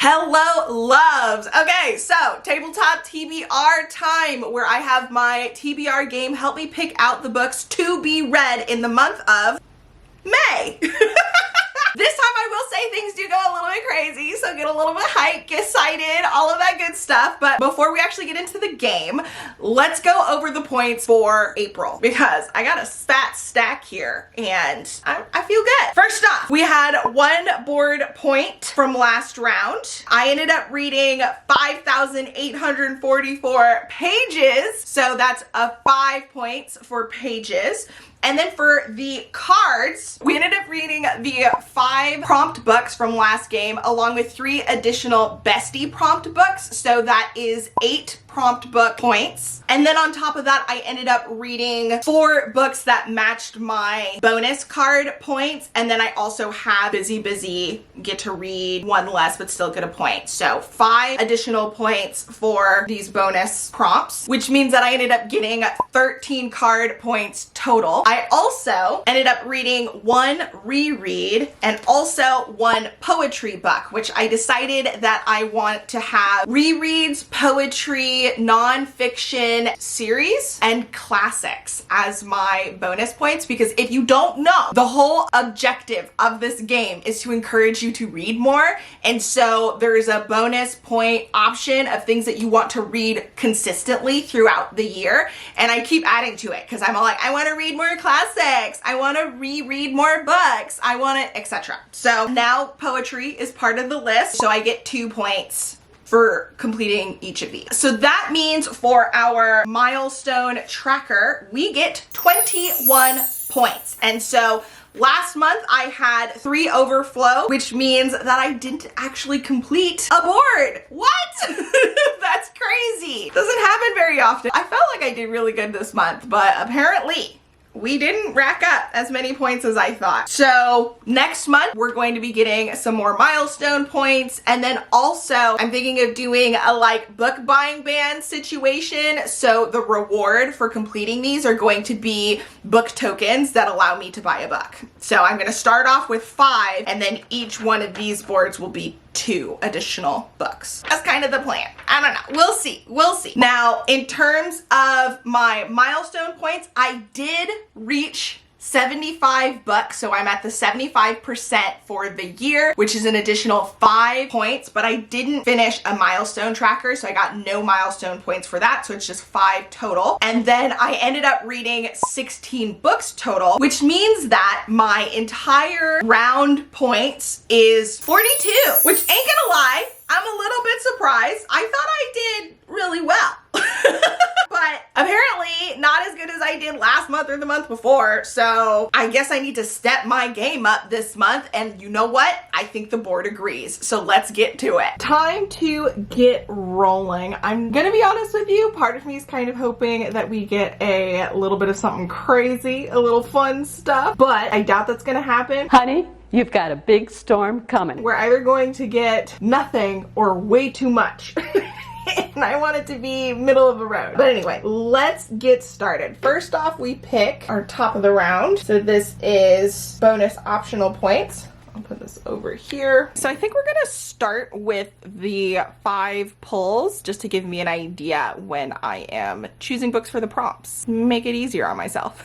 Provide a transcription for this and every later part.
Hello, loves. Okay, so tabletop TBR time, where I have my TBR game help me pick out the books to be read in the month of May. This time I will say things do go a little bit crazy, so get a little bit hyped, get excited, all of that good stuff. But before we actually get into the game, let's go over the points for April, because I got a fat stack here and I feel good. First off, we had 1 board point from last round. I ended up reading 5,844 pages, so that's a 5 points for pages. And then for the cards, we ended up reading the 5 prompt books from last game, along with 3 additional bestie prompt books. So that is 8 prompt book points. And then on top of that, I ended up reading 4 books that matched my bonus card points. And then I also have busy, get to read 1 less, but still get a point. So 5 additional points for these bonus prompts, which means that I ended up getting 13 card points total. I also ended up reading 1 reread and also 1 poetry book, which I decided that I want to have rereads, poetry, nonfiction series, and classics as my bonus points, because if you don't know, the whole objective of this game is to encourage you to read more. And so there's a bonus point option of things that you want to read consistently throughout the year. And I keep adding to it because I'm all like, I want to read more classics, I want to reread more books, I want to, etc. So now poetry is part of the list, so I get 2 points for completing each of these. So that means for our milestone tracker, we get 21 points. And so last month I had 3 overflow, which means that I didn't actually complete a board. What? That's crazy. Doesn't happen very often. I felt like I did really good this month, but apparently we didn't rack up as many points as I thought. So next month, we're going to be getting some more milestone points. And then also I'm thinking of doing a like book buying ban situation. So the reward for completing these are going to be book tokens that allow me to buy a book. So I'm gonna start off with 5, and then each one of these boards will be 2 additional books. That's kind of the plan. I don't know. We'll see. We'll see. Now, in terms of my milestone points, I did reach 75 books, so I'm at the 75% for the year, which is an additional 5 points, but I didn't finish a milestone tracker, so I got no milestone points for that, so it's just 5 total. And then I ended up reading 16 books total, which means that my entire round points is 42, which ain't gonna lie, I'm a little bit surprised. I thought I did really well. But apparently not as good as I did last month or the month before. So I guess I need to step my game up this month. And you know what? I think the board agrees. So let's get to it. Time to get rolling. I'm gonna be honest with you. Part of me is kind of hoping that we get a little bit of something crazy, a little fun stuff, but I doubt that's gonna happen. Honey, you've got a big storm coming. We're either going to get nothing or way too much. And I want it to be middle of the road. But anyway, let's get started. First off, we pick our top of the round. So this is bonus optional points. I'll put this over here. So I think we're gonna start with the 5 pulls, just to give me an idea when I am choosing books for the prompts. Make it easier on myself.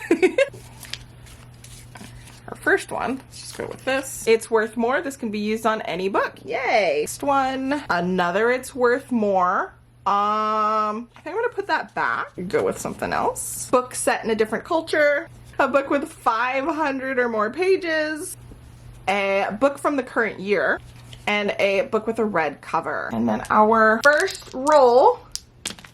Our first one, let's just go with this. It's Worth More. This can be used on any book. Yay. Next one, another It's Worth More. I think I'm gonna put that back. Go with something else. Book set in a different culture. A book with 500 or more pages. A book from the current year. And a book with a red cover. And then our first roll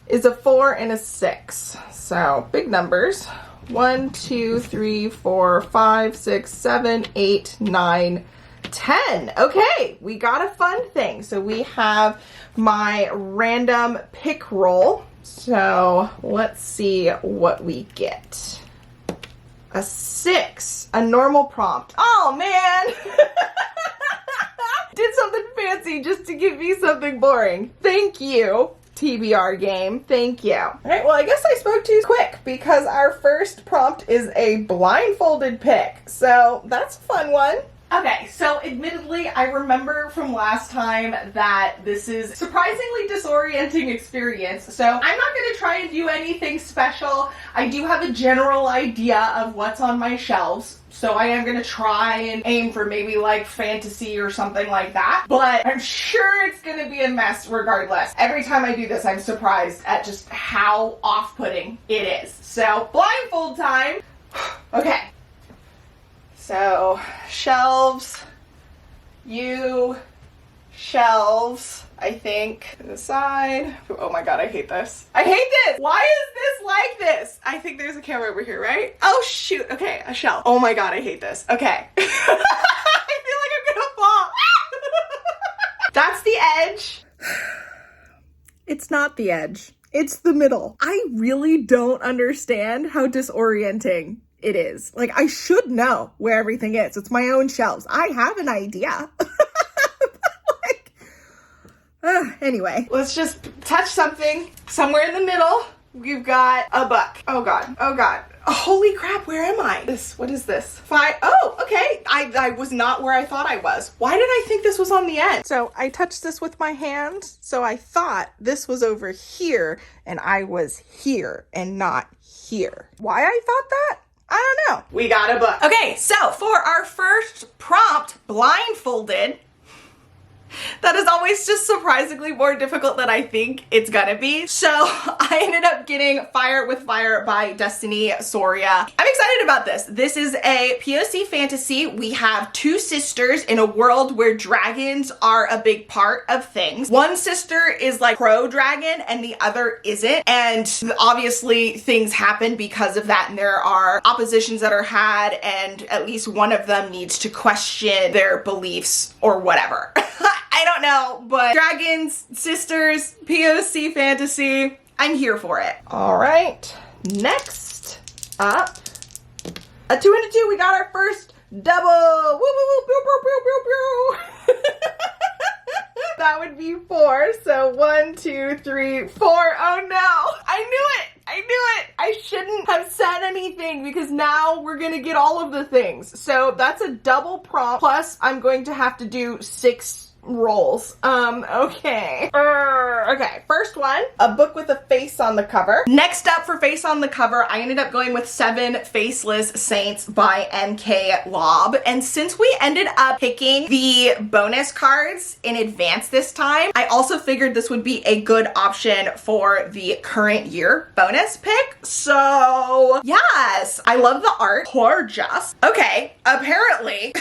is a 4 and a 6. So big numbers. 1, 2, 3, 4, 5, 6, 7, 8, 9, 10. Okay, we got a fun thing. So we have my random pick roll. So let's see what we get. A 6, a normal prompt. Oh man! Did something fancy just to give me something boring. Thank you, TBR game. Thank you. All right, well, I guess I spoke too quick because our first prompt is a blindfolded pick. So that's a fun one. Okay, so admittedly, I remember from last time that this is surprisingly disorienting experience, so I'm not going to try and do anything special. I do have a general idea of what's on my shelves, so I am going to try and aim for maybe like fantasy or something like that, but I'm sure it's going to be a mess regardless. Every time I do this, I'm surprised at just how off-putting it is. So, blindfold time. Okay. So, shelves, shelves, I think, to the side. Oh my god, I hate this. I hate this! Why is this like this? I think there's a camera over here, right? Oh shoot, okay, a shelf. Oh my god, I hate this. Okay. I feel like I'm gonna fall. That's the edge. It's not the edge. It's the middle. I really don't understand how disorienting it is. Like, I should know where everything is. It's my own shelves. I have an idea. Anyway, let's just touch something. Somewhere in the middle, we've got a book. Oh god. Oh god. Holy crap, where am I? What is this? Oh, okay. I was not where I thought I was. Why did I think this was on the end? So I touched this with my hand, so I thought this was over here, and I was here and not here. Why I thought that? I don't know. We got a book. Okay, so for our first prompt, blindfolded, that is always just surprisingly more difficult than I think it's gonna be. So I ended up getting Fire with Fire by Destiny Soria. I'm excited about this. This is a POC fantasy. We have two sisters in a world where dragons are a big part of things. One sister is like pro-dragon and the other isn't. And obviously things happen because of that, and there are oppositions that are had, and at least one of them needs to question their beliefs or whatever. I don't know, but dragons, sisters, POC fantasy, I'm here for it. All right, next up, a 2 and a 2, we got our first double. Woo, woo, woo, pew, pew, pew, pew, pew. That would be 4, so 1, 2, 3, 4. Oh no, I knew it. I shouldn't have said anything because now we're gonna get all of the things. So that's a double prompt, plus I'm going to have to do 6 rolls. Okay. Okay, first one, a book with a face on the cover. Next up for face on the cover, I ended up going with 7 Faceless Saints by MK Lob. And since we ended up picking the bonus cards in advance this time, I also figured this would be a good option for the current year bonus pick. So yes, I love the art. Gorgeous. Okay, apparently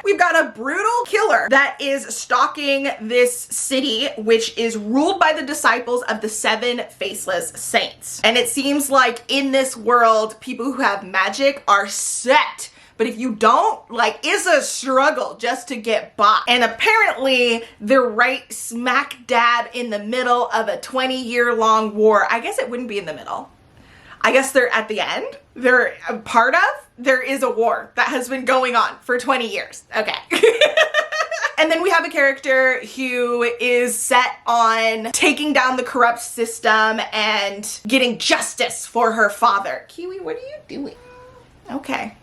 we've got a brutal killer that is stalking this city, which is ruled by the disciples of the 7 Faceless Saints. And it seems like in this world, people who have magic are set. But if you don't, like, it's a struggle just to get by. And apparently, they're right smack dab in the middle of a 20-year-long war. I guess it wouldn't be in the middle. I guess they're at the end. They're a part of. There is a war that has been going on for 20 years. Okay. And then we have a character who is set on taking down the corrupt system and getting justice for her father. Kiwi, what are you doing? Okay.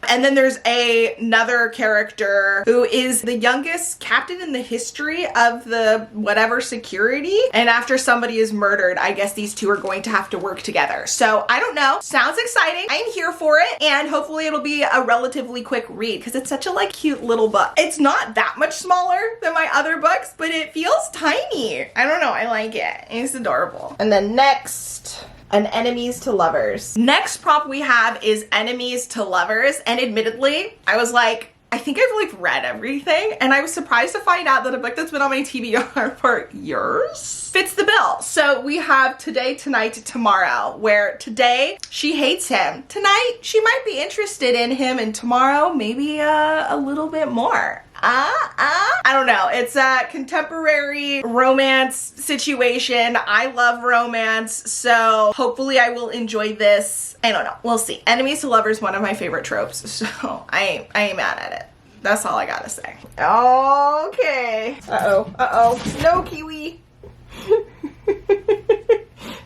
And then there's another character who is the youngest captain in the history of the whatever security. And after somebody is murdered, I guess these two are going to have to work together. So I don't know. Sounds exciting. I'm here for it. And hopefully it'll be a relatively quick read because it's such a like cute little book. It's not that much smaller than my other books, but it feels tiny. I don't know. I like it. It's adorable. And then next, an enemies to lovers. Next prompt we have is enemies to lovers, and admittedly, I was like, I think I've like read everything, and I was surprised to find out that a book that's been on my TBR for years fits the bill. So we have Today, Tonight, Tomorrow, where today she hates him. Tonight she might be interested in him, and tomorrow maybe a little bit more. I don't know. It's a contemporary romance situation. I love romance, so hopefully I will enjoy this. I don't know. We'll see. Enemies to lovers is one of my favorite tropes, so I ain't mad at it. That's all I gotta say. Okay. Uh-oh. No, Kiwi.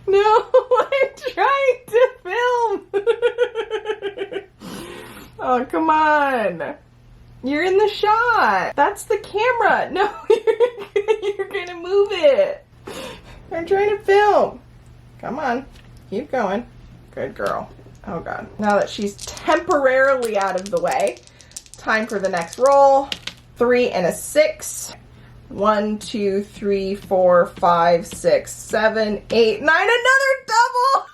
No, I'm trying to film. Oh, come on. You're in the shot. That's the camera. No, you're gonna move it. I'm trying to film. Come on. Keep going. Good girl. Oh God. Now that she's temporarily out of the way, time for the next roll. 3 and a 6. 1, 2, 3, 4, 5, 6, 7, 8, 9. Another double!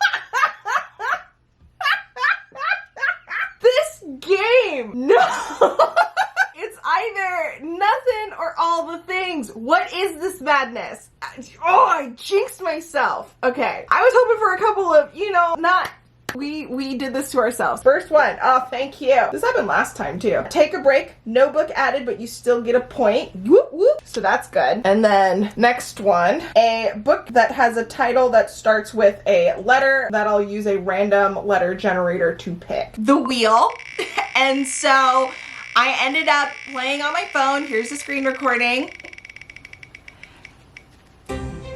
This game! No! It's either nothing or all the things. What is this madness? Oh, I jinxed myself. Okay. I was hoping for a couple of, not... We did this to ourselves. First one. Oh, thank you. This happened last time too. Take a break. No book added, but you still get a point. Whoop, whoop. So that's good. And then next one. A book that has a title that starts with a letter that I'll use a random letter generator to pick. The Wheel. And so I ended up playing on my phone. Here's the screen recording.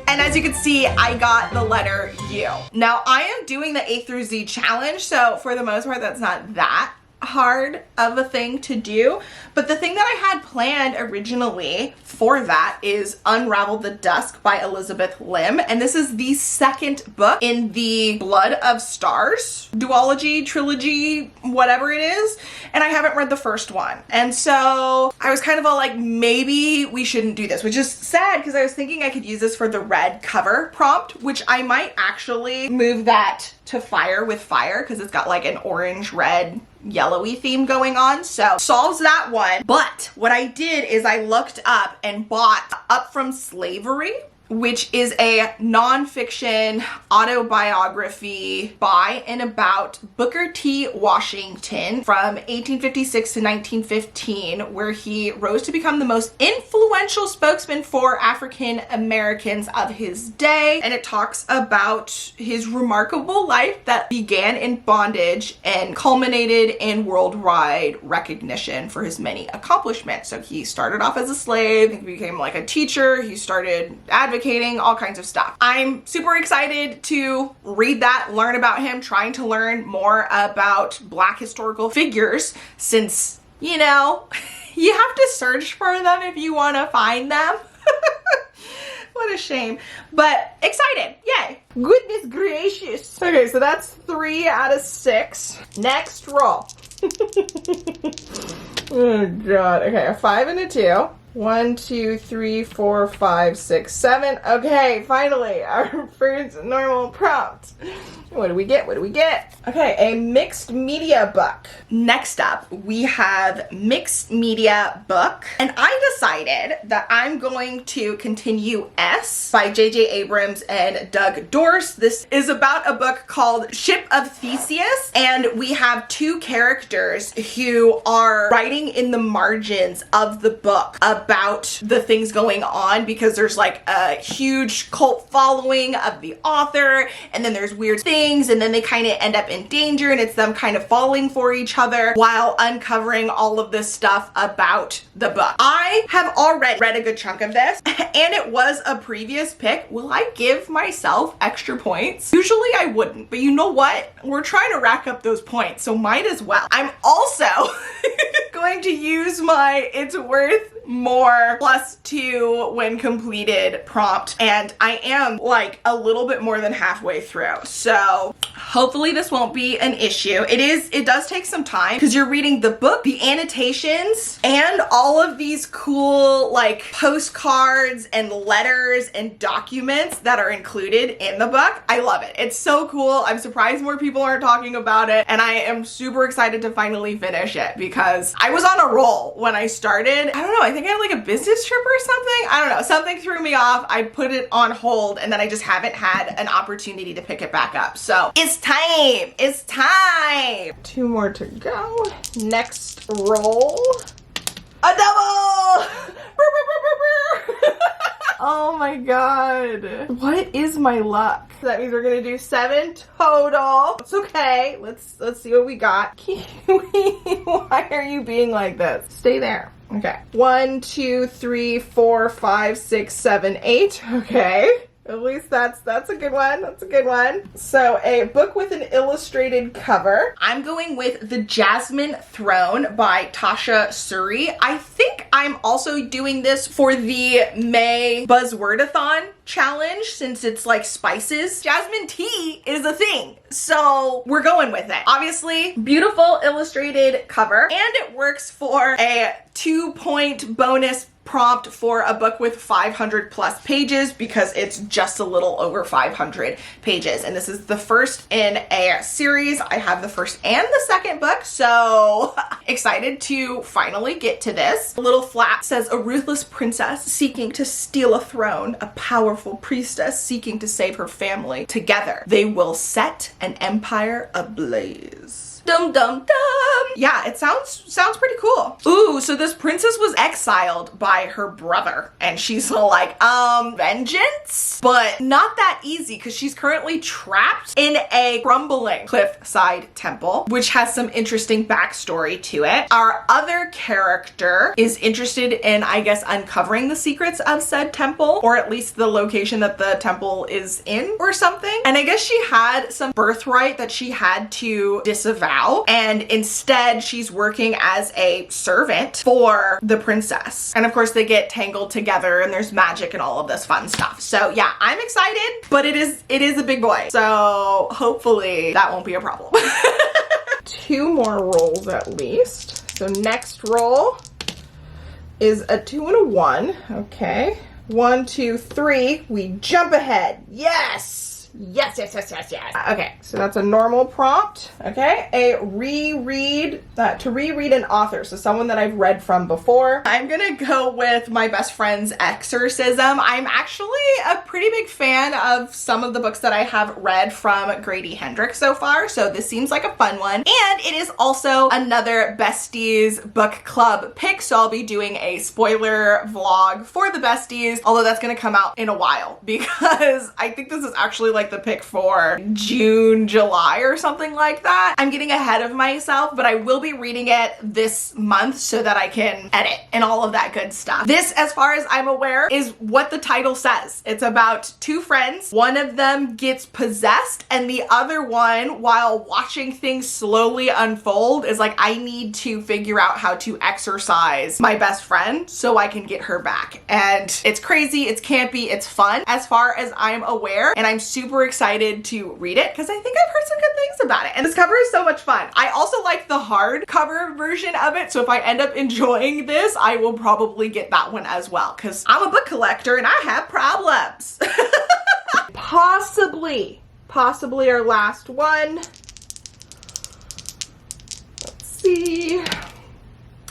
And as you can see, I got the letter U. Now, I am doing the A through Z challenge, so for the most part, that's not that hard of a thing to do. But the thing that I had planned originally for that is Unravel the Dusk by Elizabeth Lim. And this is the second book in the Blood of Stars duology, trilogy, whatever it is. And I haven't read the first one. And so I was kind of all like, maybe we shouldn't do this, which is sad because I was thinking I could use this for the red cover prompt, which I might actually move that to Fire with Fire because it's got like an orange, red, yellowy theme going on, so solves that one. But what I did is I looked up and bought Up From Slavery, which is a nonfiction autobiography by and about Booker T. Washington from 1856 to 1915, where he rose to become the most influential spokesman for African Americans of his day. And it talks about his remarkable life that began in bondage and culminated in worldwide recognition for his many accomplishments. So he started off as a slave, he became like a teacher, he started advocating, all kinds of stuff. I'm super excited to read that, learn about him, trying to learn more about Black historical figures since, you have to search for them if you want to find them. What a shame. But excited. Yay. Goodness gracious. Okay, so that's 3 out of 6. Next roll. Oh God. Okay, a 5 and a 2. 1, 2, 3, 4, 5, 6, 7. Okay, finally, our first normal prompt. What do we get? What do we get? Okay, a mixed media book. Next up, we have mixed media book. And I decided that I'm going to continue S by J.J. Abrams and Doug Dorse. This is about a book called Ship of Theseus. And we have 2 characters who are writing in the margins of the book about the things going on, because there's like a huge cult following of the author, and then there's weird things, and then they kind of end up in danger, and it's them kind of falling for each other while uncovering all of this stuff about the book. I have already read a good chunk of this, and it was a previous pick. Will I give myself extra points? Usually I wouldn't, but you know what? We're trying to rack up those points, so might as well. I'm also going to use my It's Worth More +2 when completed prompt, and I am like a little bit more than halfway through, so hopefully this won't be an issue. It does take some time because you're reading the book, the annotations, and all of these cool like postcards and letters and documents that are included in the book. I love it. It's so cool. I'm surprised more people aren't talking about it, and I am super excited to finally finish it because I was on a roll when I started. I don't know, I think I had like a business trip or something. I don't know, something threw me off. I put it on hold, and then I just haven't had an opportunity to pick it back up. So it's time. It's time. 2 more to go. Next roll. A double! Oh my God. What is my luck? That means we're gonna do 7 total. It's okay. Let's see what we got. Kiwi, why are you being like this? Stay there. Okay. 1, 2, 3, 4, 5, 6, 7, 8. Okay. At least that's a good one. That's a good one. So a book with an illustrated cover. I'm going with The Jasmine Throne by Tasha Suri. I think I'm also doing this for the May Buzzwordathon challenge since it's like spices. Jasmine tea is a thing, so we're going with it. Obviously, beautiful illustrated cover, and it works for a 2-point bonus prompt for a book with 500 plus pages because it's just a little over 500 pages. And this is the first in a series. I have the first and the second book, so excited to finally get to this. A little flap says, a ruthless princess seeking to steal a throne, a powerful priestess seeking to save her family. Together, they will set an empire ablaze. Dum dum dum. Yeah, it sounds pretty cool. Ooh, so this princess was exiled by her brother, and she's like, vengeance? But not that easy, because she's currently trapped in a crumbling cliffside temple, which has some interesting backstory to it. Our other character is interested in, I guess, uncovering the secrets of said temple, or at least the location that the temple is in or something. And I guess she had some birthright that she had to disavow, and instead she's working as a servant for the princess. And of course they get tangled together and there's magic and all of this fun stuff. So yeah, I'm excited, but it is a big boy. So hopefully that won't be a problem. 2 more rolls at least. So next roll is a 2 and a 1. Okay. 1, 2, 3. We jump ahead. Yes! Yes, yes, yes, yes, yes. Okay, so that's a normal prompt. Okay, a reread, to reread an author, so someone that I've read from before. I'm gonna go with My Best Friend's Exorcism. I'm actually a pretty big fan of some of the books that I have read from Grady Hendrix so far, so this seems like a fun one. And it is also another Besties book club pick, so I'll be doing a spoiler vlog for the Besties, although that's gonna come out in a while because I think this is actually like the pick for June, July or something like that. I'm getting ahead of myself, but I will be reading it this month so that I can edit and all of that good stuff. This, as far as I'm aware, is what the title says. It's about 2 friends. One of them gets possessed and the other one, while watching things slowly unfold, is like, I need to figure out how to exorcise my best friend so I can get her back. And it's crazy, it's campy, it's fun as far as I'm aware, and I'm super excited to read it because I think I've heard some good things about it. And this cover is so much fun. I also like the hardcover version of it, so if I end up enjoying this, I will probably get that one as well because I'm a book collector and I have problems. Possibly our last one. Let's see.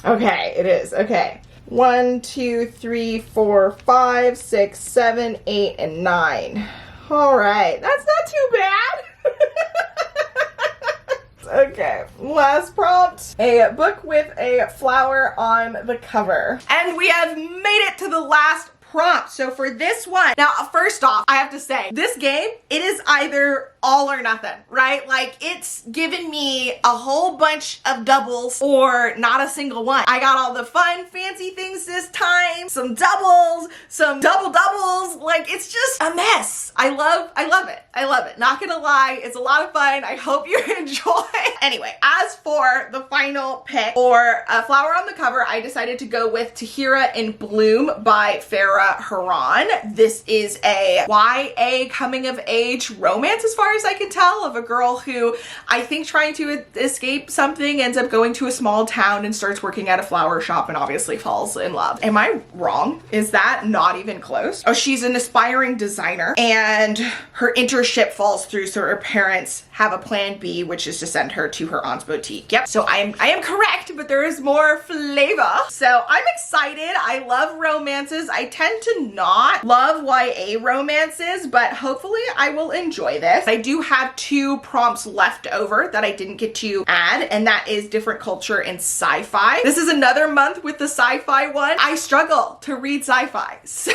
Okay, it is. Okay. 1, 2, 3, 4, 5, 6, 7, 8, and 9. All right, that's not too bad. Okay, last prompt. A book with a flower on the cover. And we have made it to the last prompt. So for this one, now first off, I have to say, this game, it is either all or nothing, right? Like, it's given me a whole bunch of doubles or not a single one. I got all the fun, fancy things this time, some doubles, some doubles. Like, it's just a mess. I love it. I love it. Not gonna lie, it's a lot of fun. I hope you enjoy. Anyway, as for the final pick for a flower on the cover, I decided to go with Tahira in Bloom by Farah Haran. This is a YA coming of age romance, as far as I can tell, of a girl who, I think, trying to escape something, ends up going to a small town and starts working at a flower shop and obviously falls in love. Am I wrong? Is that not even close? Oh, she's an aspiring designer and her internship falls through, so her parents have a plan B, which is to send her to her aunt's boutique. Yep, so I am correct, but there is more flavor. So I'm excited. I love romances. I tend to not love YA romances, but hopefully I will enjoy this. I do have 2 prompts left over that I didn't get to add, and that is different culture and sci-fi. This is another month with the sci-fi one. I struggle to read sci-fi, so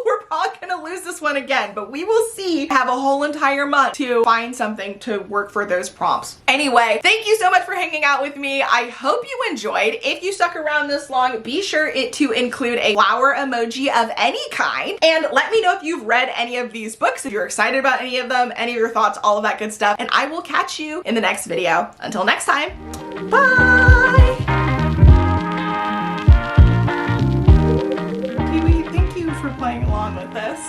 we're probably gonna lose this this one again, but we will see. Have a whole entire month to find something to work for those prompts. Anyway, thank you so much for hanging out with me. I hope you enjoyed. If you stuck around this long, be sure to include a flower emoji of any kind, and let me know if you've read any of these books, if you're excited about any of them, any of your thoughts, all of that good stuff, and I will catch you in the next video. Until next time, bye! Kiwi, thank you for playing along with this.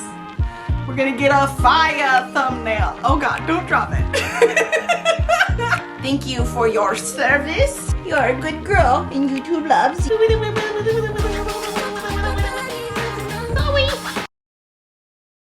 We're gonna get a fire thumbnail. Oh God, don't drop it. Thank you for your service. You're a good girl and YouTube loves you.